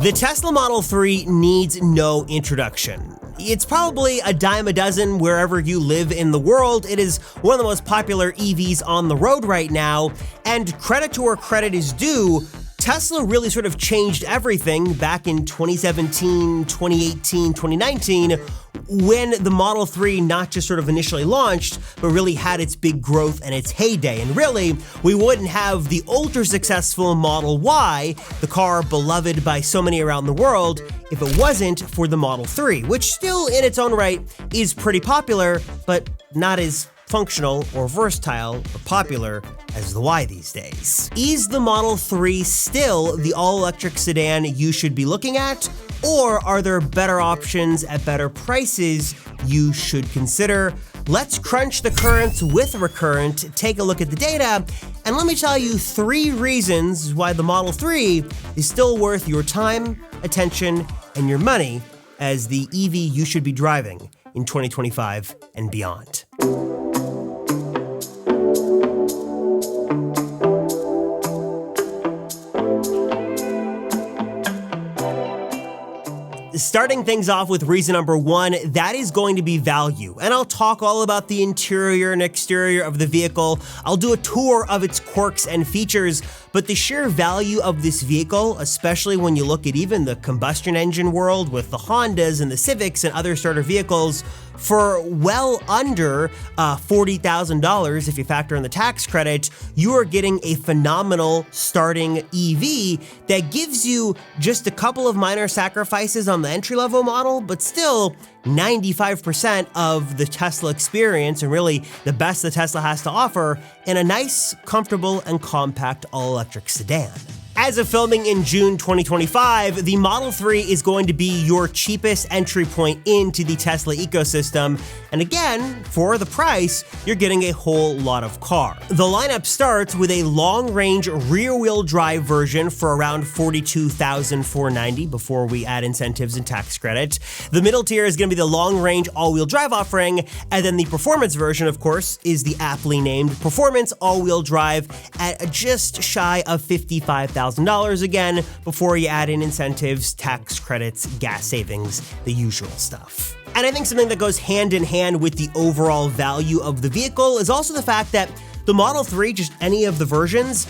The Tesla Model 3 needs no introduction. It's probably a dime a dozen wherever you live in the world. It is one of the most popular EVs on the road right now, and credit to where credit is due, Tesla really sort of changed everything back in 2017, 2018, 2019, when the Model 3 not just sort of initially launched, but really had its big growth and its heyday. And really, we wouldn't have the ultra successful Model Y, the car beloved by so many around the world, if it wasn't for the Model 3, which still in its own right is pretty popular, but not as functional or versatile or popular as the Y these days. Is the Model 3 still the all-electric sedan you should be looking at? Or are there better options at better prices you should consider? Let's crunch the currents with Recurrent, take a look at the data, and let me tell you 3 reasons why the Model 3 is still worth your time, attention, and your money as the EV you should be driving in 2025 and beyond. Starting things off with reason number 1, that is going to be value. And I'll talk all about the interior and exterior of the vehicle. I'll do a tour of its quirks and features, but the sheer value of this vehicle, especially when you look at even the combustion engine world with the Hondas and the Civics and other starter vehicles, for well under $40,000, if you factor in the tax credit, you are getting a phenomenal starting EV that gives you just a couple of minor sacrifices on the entry-level model, but still 95% of the Tesla experience and really the best that Tesla has to offer in a nice, comfortable, and compact all-electric sedan. As of filming in June 2025, the Model 3 is going to be your cheapest entry point into the Tesla ecosystem. And again, for the price, you're getting a whole lot of car. The lineup starts with a long-range rear-wheel drive version for around $42,490 before we add incentives and tax credit. The middle tier is going to be the long-range all-wheel drive offering, and then the performance version, of course, is the aptly named Performance All-Wheel Drive at just shy of $55,000 again, before you add in incentives, tax credits, gas savings, the usual stuff. And I think something that goes hand in hand with the overall value of the vehicle is also the fact that the Model 3, just any of the versions,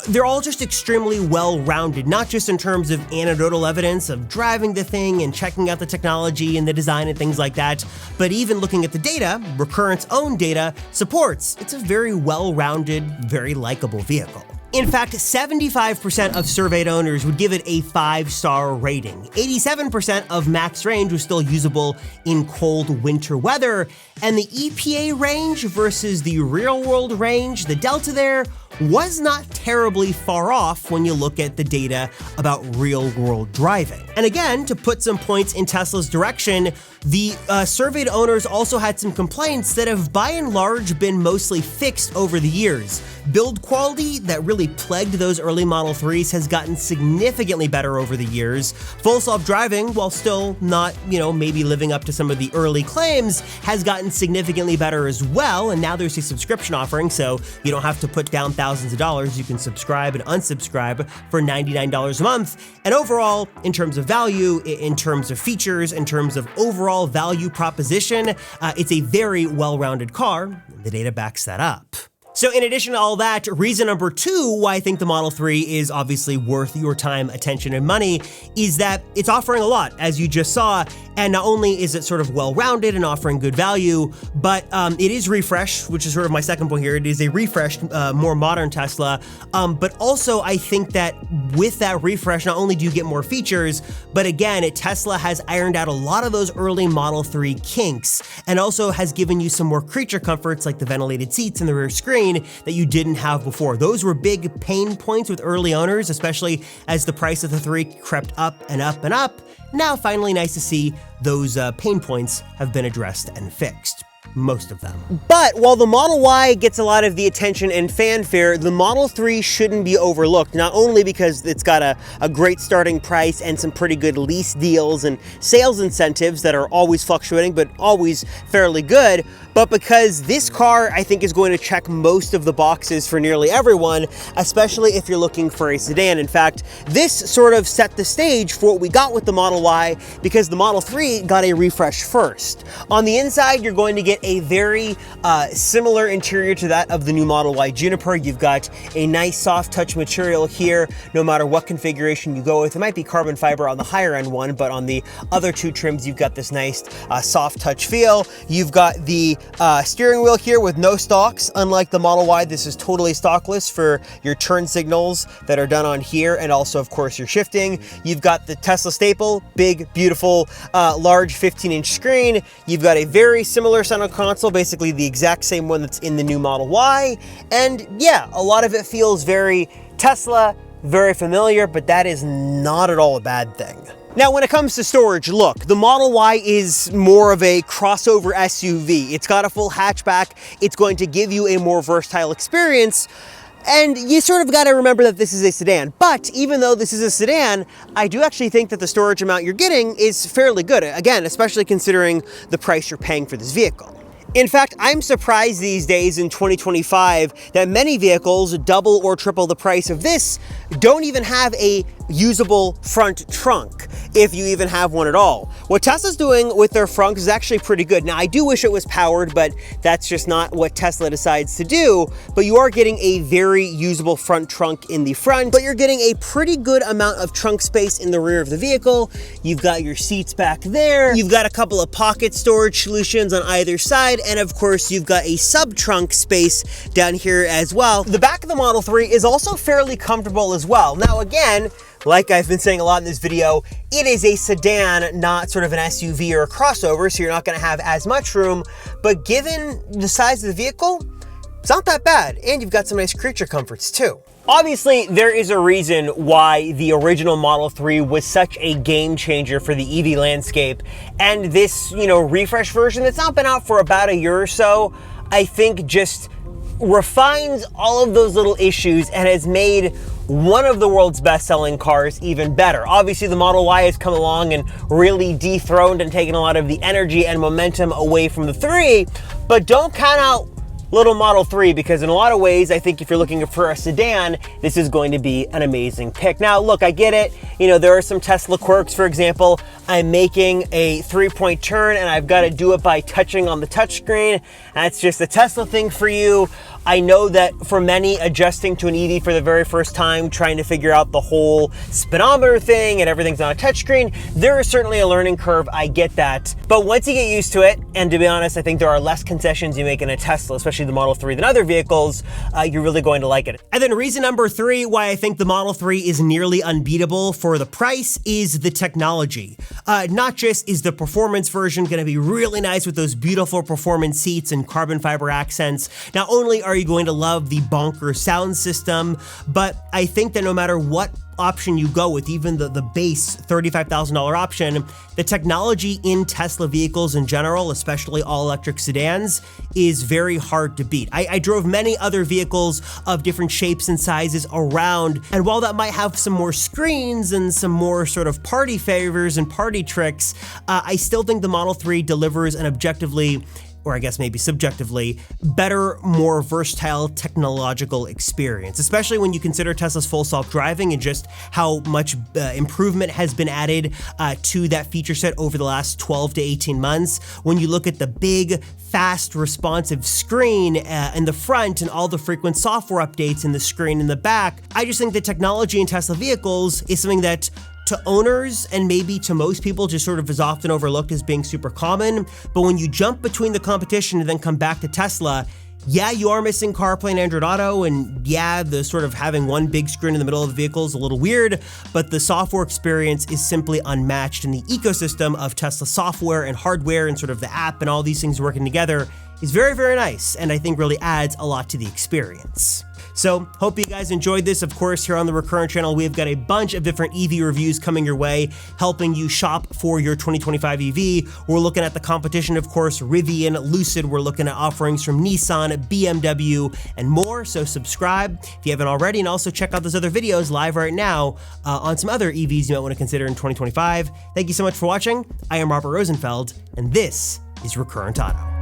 they're all just extremely well-rounded, not just in terms of anecdotal evidence of driving the thing and checking out the technology and the design and things like that, but even looking at the data, Recurrent's own data supports it's a very well-rounded, very likable vehicle. In fact, 75% of surveyed owners would give it a 5-star rating. 87% of max range was still usable in cold winter weather, and the EPA range versus the real-world range, the delta there, was not terribly far off when you look at the data about real-world driving. And again, to put some points in Tesla's direction, the surveyed owners also had some complaints that have by and large been mostly fixed over the years. Build quality that really plagued those early Model 3s has gotten significantly better over the years. Full self-driving, while still not, maybe living up to some of the early claims, has gotten significantly better as well, and now there's a subscription offering, so you don't have to put down thousands of dollars. You can subscribe and unsubscribe for $99 a month. And overall, in terms of value, in terms of features, in terms of overall value proposition, it's a very well-rounded car. The data backs that up. So in addition to all that, reason number 2 why I think the Model 3 is obviously worth your time, attention, and money is that it's offering a lot, as you just saw, and not only is it sort of well-rounded and offering good value, but it is refreshed, which is sort of my second point here. It is a refreshed, more modern Tesla, but also I think that with that refresh, not only do you get more features, but again, Tesla has ironed out a lot of those early Model 3 kinks, and also has given you some more creature comforts like the ventilated seats in the rear screen that you didn't have before. Those were big pain points with early owners, especially as the price of the 3 crept up and up and up. Now, finally nice to see those pain points have been addressed and fixed. most of them. But while the Model Y gets a lot of the attention and fanfare, the Model 3 shouldn't be overlooked, not only because it's got a great starting price and some pretty good lease deals and sales incentives that are always fluctuating but always fairly good, but because this car, I think, is going to check most of the boxes for nearly everyone, especially if you're looking for a sedan. In fact, this sort of set the stage for what we got with the Model Y, because the Model 3 got a refresh first. On the inside, you're going to get a very similar interior to that of the new Model Y Juniper. You've got a nice soft touch material here, no matter what configuration you go with. It might be carbon fiber on the higher end one, but on the other two trims, you've got this nice soft touch feel. You've got the steering wheel here with no stalks. Unlike the Model Y, this is totally stockless for your turn signals that are done on here, and also, of course, your shifting. You've got the Tesla staple, big, beautiful, large 15-inch screen. You've got a very similar center console, basically the exact same one that's in the new Model Y. And yeah, a lot of it feels very Tesla, very familiar, but that is not at all a bad thing. Now, when it comes to storage, look, the Model Y is more of a crossover SUV. It's got a full hatchback. It's going to give you a more versatile experience. And you sort of got to remember that this is a sedan. But even though this is a sedan, I do actually think that the storage amount you're getting is fairly good. Again, especially considering the price you're paying for this vehicle. In fact, I'm surprised these days in 2025 that many vehicles, double or triple the price of this, don't even have a usable front trunk, if you even have one at all. What Tesla's doing with their frunk is actually pretty good. Now, I do wish it was powered, but that's just not what Tesla decides to do. But you are getting a very usable front trunk in the front, but you're getting a pretty good amount of trunk space in the rear of the vehicle. You've got your seats back there. You've got a couple of pocket storage solutions on either side. And of course, you've got a sub-trunk space down here as well. The back of the Model 3 is also fairly comfortable as well. Now, again, like I've been saying a lot in this video, it is a sedan, not sort of an SUV or a crossover, so you're not going to have as much room. But given the size of the vehicle, it's not that bad. And you've got some nice creature comforts too. Obviously, there is a reason why the original Model 3 was such a game changer for the EV landscape. And this, refresh version that's not been out for about a year or so, I think just refines all of those little issues and has made one of the world's best-selling cars even better. Obviously, the Model Y has come along and really dethroned and taken a lot of the energy and momentum away from the 3, but don't count out little Model 3, because in a lot of ways, I think if you're looking for a sedan, this is going to be an amazing pick. Now, look, I get it. There are some Tesla quirks. For example, I'm making a 3-point turn and I've got to do it by touching on the touchscreen. That's just a Tesla thing for you. I know that for many, adjusting to an EV for the very first time, trying to figure out the whole speedometer thing and everything's on a touchscreen, there is certainly a learning curve. I get that. But once you get used to it, and to be honest, I think there are less concessions you make in a Tesla, especially the Model 3, than other vehicles, you're really going to like it. And then reason number 3 why I think the Model 3 is nearly unbeatable for the price is the technology. Not just is the performance version going to be really nice with those beautiful performance seats and carbon fiber accents, not only are you going to love the bonker sound system, but I think that no matter what option you go with, even the base $35,000 option, the technology in Tesla vehicles in general, especially all-electric sedans, is very hard to beat. I drove many other vehicles of different shapes and sizes around, and while that might have some more screens and some more sort of party favors and party tricks, I still think the Model 3 delivers an objectively, or I guess maybe subjectively, better, more versatile technological experience, especially when you consider Tesla's full self-driving and just how much improvement has been added to that feature set over the last 12 to 18 months. When you look at the big, fast, responsive screen in the front and all the frequent software updates in the screen in the back, I just think the technology in Tesla vehicles is something that to owners and maybe to most people just sort of is often overlooked as being super common. But when you jump between the competition and then come back to Tesla, yeah, you are missing CarPlay and Android Auto, and yeah, the sort of having one big screen in the middle of the vehicle is a little weird, but the software experience is simply unmatched, and the ecosystem of Tesla software and hardware and sort of the app and all these things working together is very, very nice, and I think really adds a lot to the experience. So hope you guys enjoyed this. Of course, here on the Recurrent channel, we've got a bunch of different EV reviews coming your way, helping you shop for your 2025 EV. We're looking at the competition, of course, Rivian, Lucid. We're looking at offerings from Nissan, BMW, and more. So subscribe if you haven't already, and also check out those other videos live right now on some other EVs you might want to consider in 2025. Thank you so much for watching. I am Robert Rosenfeld, and this is Recurrent Auto.